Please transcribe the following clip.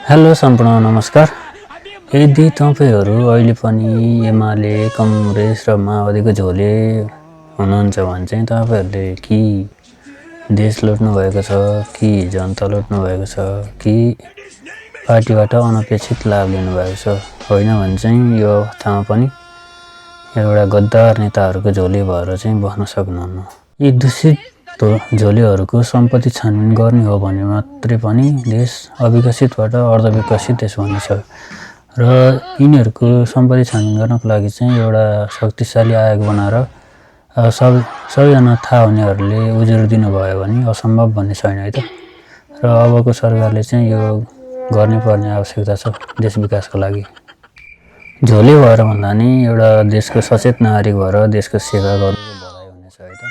Hello सम्पूर्ण नमस्कार। यदि तपाईँहरू अहिले पनि एमाले कांग्रेस र माओवादीको झोले हुनुहुन्छ भने चाहिँ तपाईँहरूले कि देश लुट्नु भएको छ कि जनता लुट्नु भएको छ कि पार्टीबाट अनपेक्षित लाभ लिनु भएको छ, होइन भने चाहिँ यो अवस्थामा पनि एउटा गद्दार नेताहरूको झोले भएर चाहिँ बस्न सक्नुहुन्न। यी दूषित झोलेहरूको सम्पत्ति छानबिन गर्ने हो भने मात्रै पनि देश अविकसितबाट अर्धविकसित देश हुनेछ र यिनीहरूको सम्पत्ति छानबिन गर्नको लागि चाहिँ एउटा शक्तिशाली आयोग बनाएर सबैजना थाहा हुनेहरूले उजुर दिनुभयो भने असम्भव भन्ने छैन है त। र अबको सरकारले चाहिँ यो गर्ने पर्ने आवश्यकता छ देश विकासको लागि। झोले भएर भन्दा नि एउटा देशको सचेत नागरिक भएर देशको सेवा गर्नुको भलाइ हुनेछ है त।